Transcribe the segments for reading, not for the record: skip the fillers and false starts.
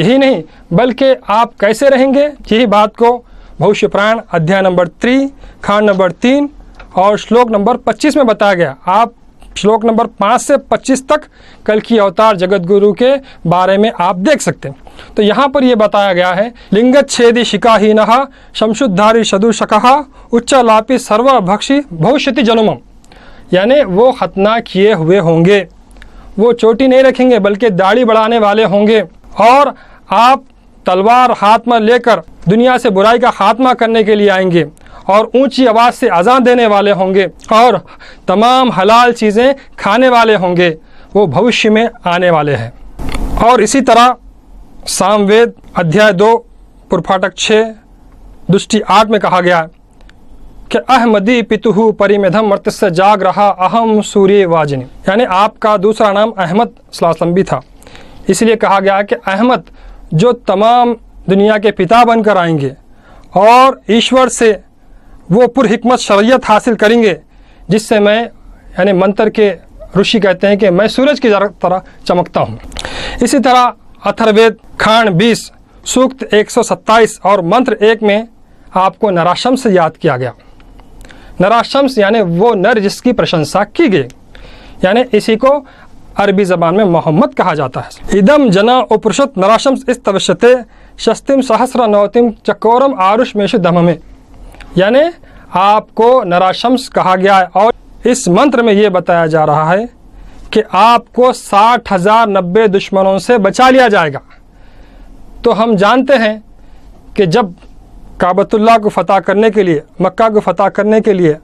यही नहीं बल्कि आप कैसे रहेंगे, यही बात को भविष्य पुराण अध्याय नंबर 3 खंड नंबर 3 और श्लोक नंबर 25 में बताया गया। आप श्लोक नंबर 5 से 25 तक कल की अवतार जगत गुरु के बारे में आप देख सकते हैं। तो यहाँ पर यह बताया गया है, लिंगच्छेदी शिकाहीनः शमशुद्धारी सदुषकः उच्चलापी सर्वभक्षी भविष्यति जन्मम, यानी वो खतना किए हुए होंगे, वो चोटी नहीं रखेंगे बल्कि दाढ़ी बढ़ाने वाले होंगे, और आप तलवार हाथ में लेकर दुनिया से बुराई का खात्मा करने के लिए आएंगे और ऊंची आवाज़ से अजान देने वाले होंगे और तमाम हलाल चीज़ें खाने वाले होंगे, वो भविष्य में आने वाले हैं। और इसी तरह सामवेद अध्याय 2 पुरफाटक 6 दुष्टि 8 में कहा गया कि अहमदी पितुहु परिमेधम मर्तस्य जाग रहा अहम सूर्य वाजिनी, यानी आपका दूसरा नाम अहमद सल्लल्लाहु भी था, इसलिए कहा गया कि अहमद जो तमाम दुनिया के पिता बनकर आएंगे और ईश्वर से वो पुरहिकमत शरीयत हासिल करेंगे, जिससे मैं यानी मंत्र के ऋषि कहते हैं कि मैं सूरज की तरह चमकता हूँ। इसी तरह अथर्ववेद खंड 20 सूक्त 127 और मंत्र 1 में आपको नराशम्स याद किया गया। नराशम्स यानी वो नर जिसकी प्रशंसा की गई, यानी इसी को अरबी ज़बान में मोहम्मद कहा जाता है। इदम जना उपृषत नराशम्स इस तवश्यते शस्तिम सहस्र नवतिम चकोरम आरुष मेशु दम में, यानी आपको नराशम्स कहा गया है। और इस मंत्र में ये बताया जा रहा है कि आपको 60,090 दुश्मनों से बचा लिया जाएगा। तो हम जानते हैं कि जब काबतुल्लाह को फ़तह करने के लिए, मक्का को फ़तह करने के लिए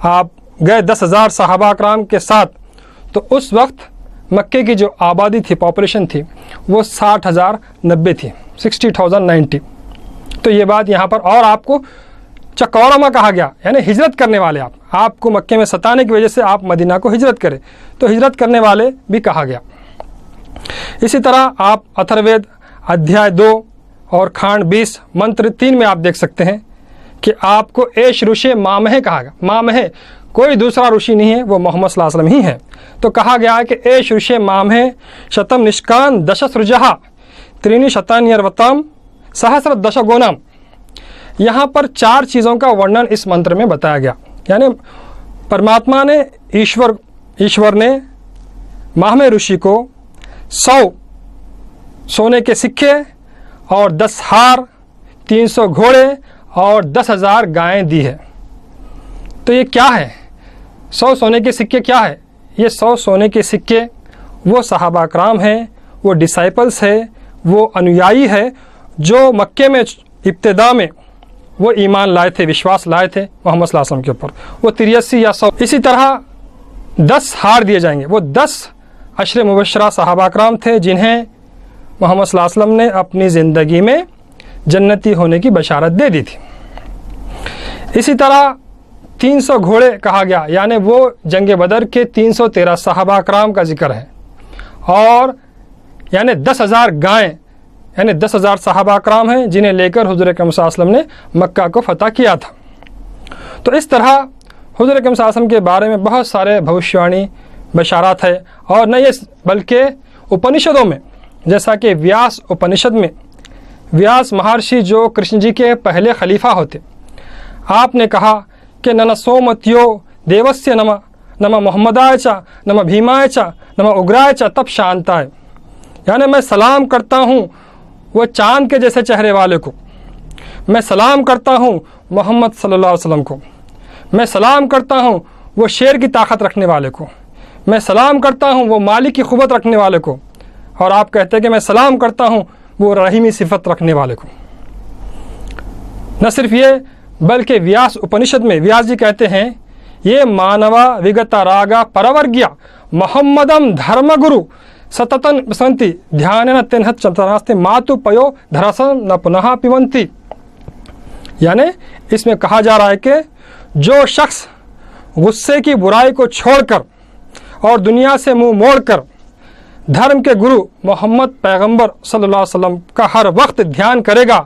आप गए 10,000 सहाबा कराम के साथ, तो उस वक्त मक्के की जो आबादी थी, पॉपुलेशन थी, वो 60,090 थी, 60,090। तो ये बात यहाँ पर, और आपको चकौरमा कहा गया, यानी हिजरत करने वाले। आपको मक्के में सताने की वजह से आप मदीना को हिजरत करें, तो हिजरत करने वाले भी कहा गया। इसी तरह आप अथर्ववेद अध्याय 2 और खंड 20 मंत्र 3 में आप देख सकते हैं कि आपको एश ऋषि मामहे कहा गया। मामहे कोई दूसरा ऋषि नहीं है, वो मोहम्मद सल्लल्लाहु अलैहि वसल्लम ही है। तो कहा गया है कि एश ऋषि मामहे शतम निष्कान दशसृजः त्रीणि शतान्यर्वतम सहस्र दशगुणम। यहाँ पर 4 चीज़ों का वर्णन इस मंत्र में बताया गया, यानी परमात्मा ने, ईश्वर ने माहमे ऋषि को 100 सोने के सिक्के और 10 हार, 300 घोड़े और 10,000 गायें दी है। तो ये क्या है? 100 सोने के सिक्के क्या है? ये 100 सोने के सिक्के वो सहाबा कराम हैं, वो डिसाइपल्स है, वो अनुयायी है जो मक्के में इब्तिदा में वो ईमान लाए थे, विश्वास लाए थे मोहम्मद सल्लल्लाहु अलैहि वसल्लम के ऊपर। वो 83 या 100। इसी तरह 10 हार दिए जाएंगे। वो 10 अशरे मुबशरा सहाबा कराम थे जिन्हें मोहम्मद सल्लल्लाहु अलैहि वसल्लम ने अपनी ज़िंदगी में जन्नती होने की बशारत दे दी थी। इसी तरह 300 घोड़े कहा गया, यानी वो जंग बदर के 313 सहाबा कराम का जिक्र है, और यानी 10,000 गायें, यानी 10,000 सहाबा कराम हैं जिन्हें लेकर हुज़ूर अकरम सल्लल्लाहु अलैहि वसल्लम ने मक्का को फ़तह किया था। तो इस तरह हुज़ूर अकरम सल्लल्लाहु अलैहि वसल्लम के बारे में बहुत सारे भविष्यवाणी बशारात है, और न ये बल्कि उपनिषदों में, जैसा कि व्यास उपनिषद में व्यास महर्षि जो कृष्ण जी के पहले खलीफा होते, आपने कहा कि नम सोमत्यो देवस्य नम नम मोहम्मदाय च नम भीमाय च नम उग्राय च तप शांताय, यानी मैं सलाम करता हूँ वो चाँद के जैसे चेहरे वाले को, मैं सलाम करता हूँ मोहम्मद सल्लल्लाहु अलैहि वसल्लम को, मैं सलाम करता हूँ वो शेर की ताकत रखने वाले को, मैं सलाम करता हूँ वो मालिक की क़ुव्वत रखने वाले को, और आप कहते हैं कि मैं सलाम करता हूँ वो रहीमी सिफत रखने वाले को। न सिर्फ ये बल्कि व्यास उपनिषद में व्यास जी कहते हैं, ये मानवा विगता रागा परवर्ग्या मोहम्मदम धर्मगुरु सततन संति ध्यान न तेनहत चतरास्ते मातु पयो धरासन न पुनः पिबंती। यानी इसमें कहा जा रहा है कि जो शख्स गुस्से की बुराई को छोड़कर और दुनिया से मुंह मोड़कर धर्म के गुरु मोहम्मद पैगंबर सल्लल्लाहु अलैहि वसल्लम का हर वक्त ध्यान करेगा,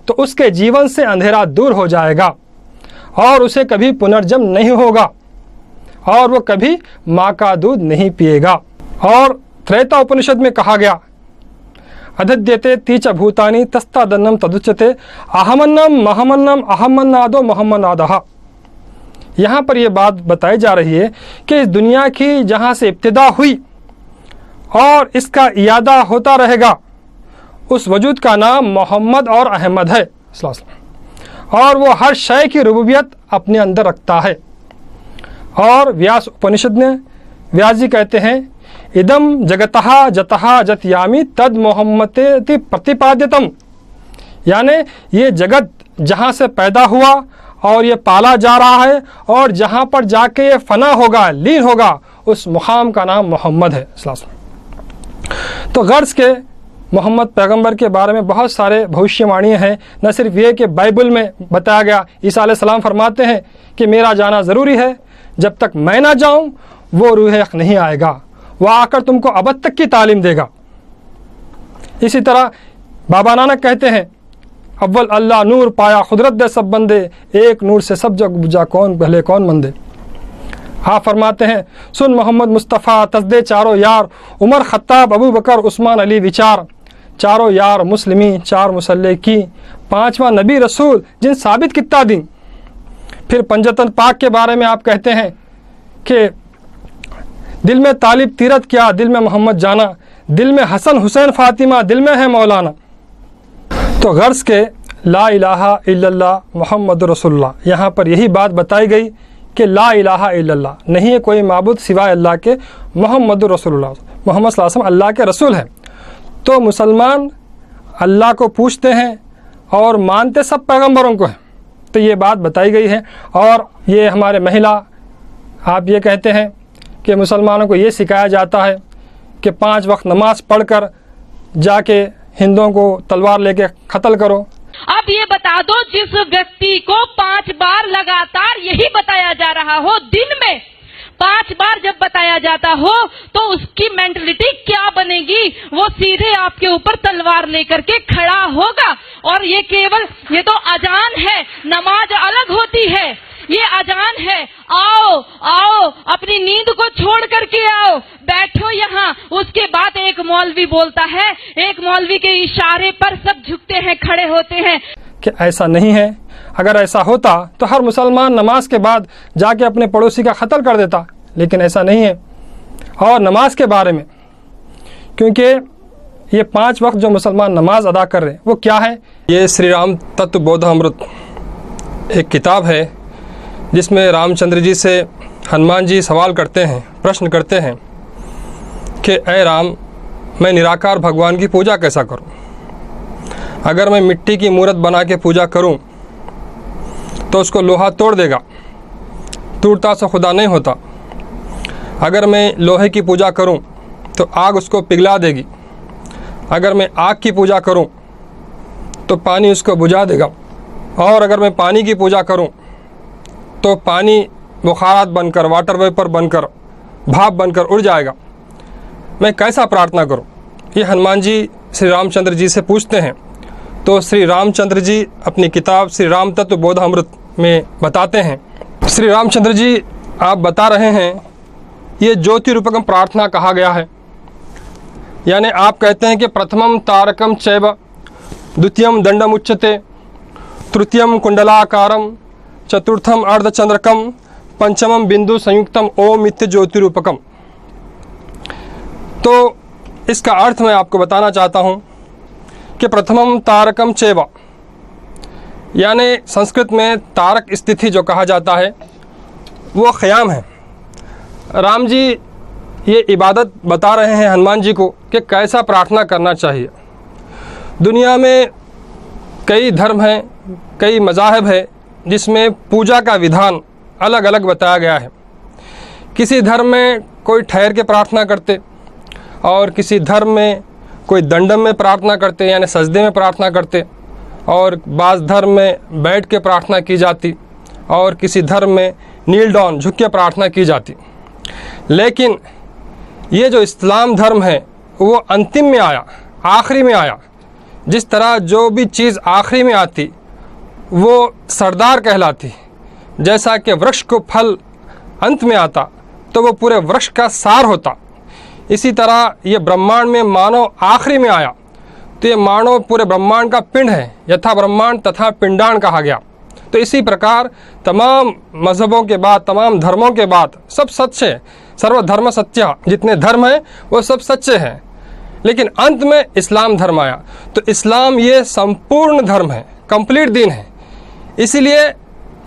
तो उसके जीवन से अंधेरा दूर हो जाएगा और उसे कभी पुनर्जन्म नहीं होगा और वो कभी माँ का दूध नहीं पिएगा। और त्रेता उपनिषद में कहा गया, अधद्यते तीच भूतानि तस्तादन्नम तदुच्यते अहमन्नम महमन्नम अहमन्नादो मोहम्मनादह। यहाँ पर यह बात बताई जा रही है कि इस दुनिया की जहाँ से इब्तिदा हुई और इसका इयादा होता रहेगा, उस वजूद का नाम मोहम्मद और अहमद है और वो हर शय की रुबूबियत अपने अंदर रखता है। और व्यास उपनिषद में व्यास जी कहते हैं इदम जगतहा जतहा जतयामी तद मोहम्मते प्रतिपाद्यतम, यानी ये जगत जहाँ से पैदा हुआ और ये पाला जा रहा है और जहाँ पर जाके ये फना होगा, लीन होगा, उस मुकाम का नाम मोहम्मद है। तो गर्ज के मोहम्मद पैगंबर के बारे में बहुत सारे भविष्यवाणियाँ हैं। न सिर्फ ये कि बाइबल में बताया गया, ईसा अलैहिस्सलाम फरमाते हैं कि मेरा जाना ज़रूरी है, जब तक मैं ना जाऊँ वो रूह हक़ नहीं आएगा, वह आकर तुमको अबद तक की तालीम देगा। इसी तरह बाबा नानक कहते हैं अव्वल अल्लाह नूर पाया खुदरत दे सब बंदे, एक नूर से सब जग बुझा कौन भले कौन मंदे। आप फरमाते हैं सुन मोहम्मद मुस्तफ़ा तस्दे चारों यार, उमर ख़त्ताब अबू बकर उस्मान अली विचार, चारों यार मुस्लिमी चार मुसल्ले की, पाँचवा नबी रसूल जिन साबित कितना दिन। फिर पंजतन पाक के बारे में आप कहते हैं कि दिल में तालिब तीरथ क्या, दिल में मोहम्मद जाना, दिल में हसन हुसैन फ़ातिमा, दिल में है मौलाना। तो गर्ज के ला इलाहा इल्लल्लाह मुहम्मद रसूलुल्लाह, यहाँ पर यही बात बताई गई कि ला इलाहा इल्लल्लाह, नहीं है कोई माबूद सिवाय अल्लाह के, मुहम्मद रसूलुल्लाह, मोहम्मद सल्लल्लाहु अलैहि वसल्लम अल्लाह के रसूल हैं। तो मुसलमान अल्लाह को पूछते हैं और मानते सब पैगंबरों को हैं। तो ये बात बताई गई है। और ये हमारे महिला, आप ये कहते हैं कि मुसलमानों को ये सिखाया जाता है कि 5 वक्त नमाज पढ़कर जाके हिंदुओं को तलवार लेके कत्ल करो। अब ये बता दो, जिस व्यक्ति को 5 बार लगातार यही बताया जा रहा हो, दिन में 5 बार जब बताया जाता हो, तो उसकी मेंटलिटी क्या बनेगी? वो सीधे आपके ऊपर तलवार लेकर के खड़ा होगा। और ये केवल, ये तो अजान है, नमाज अलग होती है, ये अजान है। आओ आओ, अपनी नींद को छोड़ करके आओ, बैठो यहाँ। उसके बाद एक मौलवी बोलता है, एक मौलवी के इशारे पर सब झुकते हैं, खड़े होते हैं। कि ऐसा नहीं है। अगर ऐसा होता तो हर मुसलमान नमाज के बाद जाके अपने पड़ोसी का कत्ल कर देता, लेकिन ऐसा नहीं है। और नमाज के बारे में, क्योंकि ये 5 वक्त जो मुसलमान नमाज अदा कर रहे हैं वो क्या है? ये श्री राम तत्व बोधामृत एक किताब है जिसमें रामचंद्र जी से हनुमान जी सवाल करते हैं, प्रश्न करते हैं कि ऐ राम, मैं निराकार भगवान की पूजा कैसा करूं? अगर मैं मिट्टी की मूर्त बना के पूजा करूं तो उसको लोहा तोड़ देगा, टूटता से खुदा नहीं होता। अगर मैं लोहे की पूजा करूं तो आग उसको पिघला देगी। अगर मैं आग की पूजा करूं तो पानी उसको बुझा देगा। और अगर मैं पानी की पूजा करूं तो पानी बुखारात बनकर, वाटर वेपर बनकर, भाप बनकर उड़ जाएगा। मैं कैसा प्रार्थना करूं? ये हनुमान जी श्री रामचंद्र जी से पूछते हैं। तो श्री रामचंद्र जी अपनी किताब श्री राम तत्व बोधामृत में बताते हैं। श्री रामचंद्र जी आप बता रहे हैं ये ज्योति रूपकम प्रार्थना कहा गया है। यानी आप कहते हैं कि प्रथमम तारकम चैव, द्वितीयम दंडम उच्यते, तृतीयम कुंडलाकारम, चतुर्थम अर्धचंद्रकम, पंचमम बिंदु संयुक्तम ओम इत्य ज्योति रूपकम। तो इसका अर्थ मैं आपको बताना चाहता हूँ कि प्रथमम तारकम चैव, यानी संस्कृत में तारक स्थिति जो कहा जाता है वो क़याम है। राम जी ये इबादत बता रहे हैं हनुमान जी को कि कैसा प्रार्थना करना चाहिए। दुनिया में कई धर्म हैं, कई मज़ाहिब है जिसमें पूजा का विधान अलग अलग बताया गया है। किसी धर्म में कोई ठहर के प्रार्थना करते और किसी धर्म में कोई दंडम में प्रार्थना करते, यानी सजदे में प्रार्थना करते, और बाज़ धर्म में बैठ के प्रार्थना की जाती, और किसी धर्म में नील डाउन झुक के प्रार्थना की जाती। लेकिन ये जो इस्लाम धर्म है वो अंतिम में आया, आखिरी में आया। जिस तरह जो भी चीज़ आखिरी में आती वो सरदार कहलाती, जैसा कि वृक्ष को फल अंत में आता तो वो पूरे वृक्ष का सार होता, इसी तरह ये ब्रह्मांड में मानव आखिरी में आया तो ये मानव पूरे ब्रह्मांड का पिंड है, यथा ब्रह्मांड तथा पिंडांड कहा गया। तो इसी प्रकार तमाम मज़हबों के बाद, तमाम धर्मों के बाद सब सच है, सर्वधर्म सत्य, जितने धर्म हैं वो सब सच्चे हैं। लेकिन अंत में इस्लाम धर्म आया। तो इस्लाम ये संपूर्ण धर्म है, कंप्लीट दीन है। इसीलिए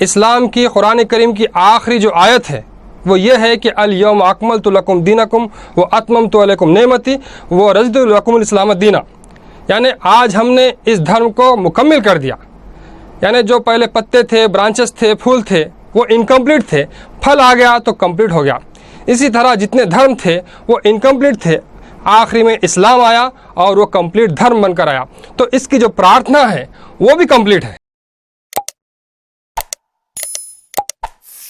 इस्लाम की कुरान करीम की आखिरी जो आयत है वो ये है कि अल यौम अकमलतु लकुम दीनकुम व अतममतु अलैकुम नेमती व रज़िदतु लकुमुल इस्लाम दीना, यानी आज हमने इस धर्म को मुकम्मल कर दिया। यानी जो पहले पत्ते थे, ब्रांचेस थे, फूल थे, वो इनकम्प्लीट थे, फल आ गया तो कंप्लीट हो गया। इसी तरह जितने धर्म थे वो इनकम्प्लीट थे, आखिरी में इस्लाम आया और वो कंप्लीट धर्म बनकर आया। तो इसकी जो प्रार्थना है वो भी कंप्लीट है।